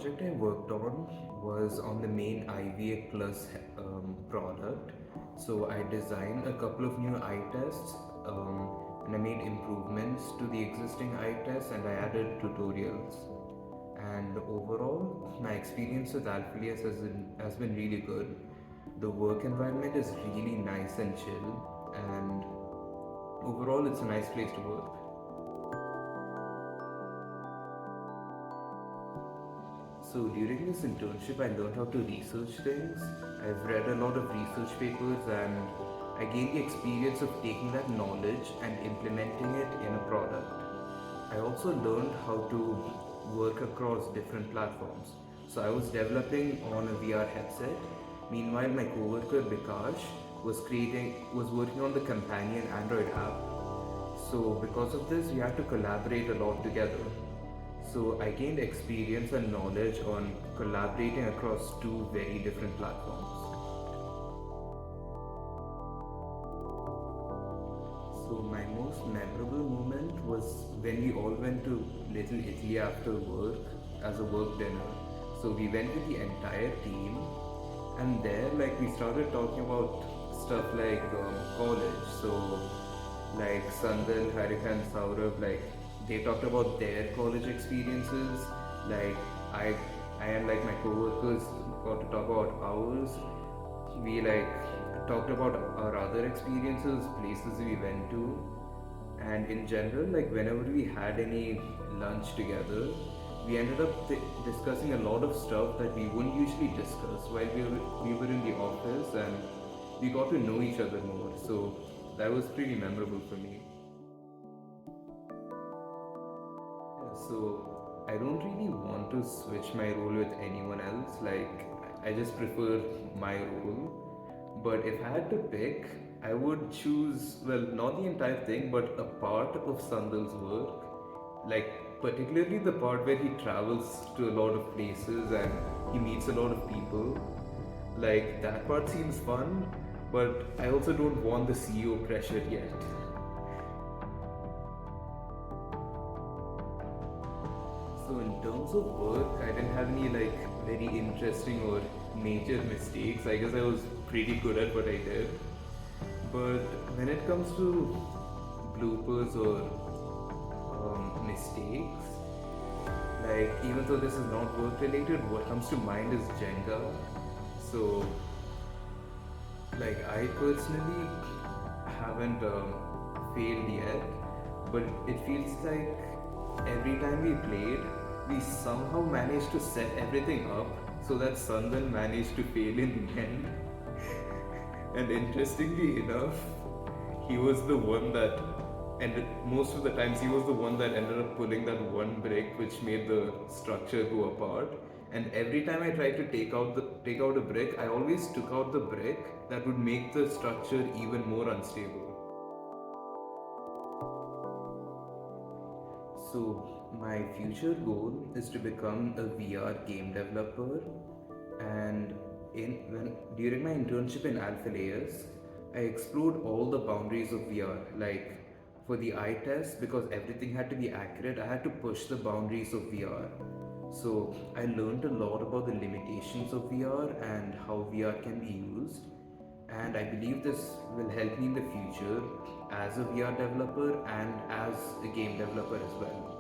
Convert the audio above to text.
project I worked on was on the main IVA Plus product. So I designed a couple of new eye tests and I made improvements to the existing eye tests and I added tutorials. And overall, my experience with Alfaleus has been really good. The work environment is really nice and chill, and overall, it's a nice place to work. So during this internship, I learned how to research things. I've read a lot of research papers and I gained the experience of taking that knowledge and implementing it in a product. I also learned how to work across different platforms. So I was developing on a VR headset. Meanwhile, my coworker Bikash was working on the companion Android app. So because of this, we had to collaborate a lot together. So I gained experience and knowledge on collaborating across two very different platforms. So my most memorable moment was when we all went to Little Italy after work as a work dinner. So we went with the entire team, and there like we started talking about stuff like college. So like Sandal, Harika, and Saurabh, like they talked about their college experiences. Like I, I and like my coworkers got to talk about ours. We like talked about our other experiences, places we went to, and in general, like whenever we had any lunch together, we ended up discussing a lot of stuff that we wouldn't usually discuss while we were in the office, and we got to know each other more. So that was pretty memorable for me. So I don't really want to switch my role with anyone else. Like I just prefer my role. But if I had to pick, I would choose, well, not the entire thing, but a part of Sandal's work. Like particularly the part where he travels to a lot of places and he meets a lot of people. Like that part seems fun, but I also don't want the CEO pressure yet. So in terms of work, I didn't have any like very interesting or major mistakes. I guess I was pretty good at what I did. But when it comes to bloopers or mistakes, like even though this is not work related, what comes to mind is Jenga. So like I personally haven't failed yet, but it feels like every time we played, we somehow managed to set everything up so that Sandal managed to fail in the end. And interestingly enough, he was the one that ended most of the times he was the one that ended up pulling that one brick which made the structure go apart. And every time I tried to take out a brick, I always took out the brick that would make the structure even more unstable. So, my future goal is to become a VR game developer. And during my internship in Alfaleus, I explored all the boundaries of VR. Like for the eye test, because everything had to be accurate, I had to push the boundaries of VR. So I learned a lot about the limitations of VR and how VR can be used. And I believe this will help me in the future as a VR developer and as a game developer as well.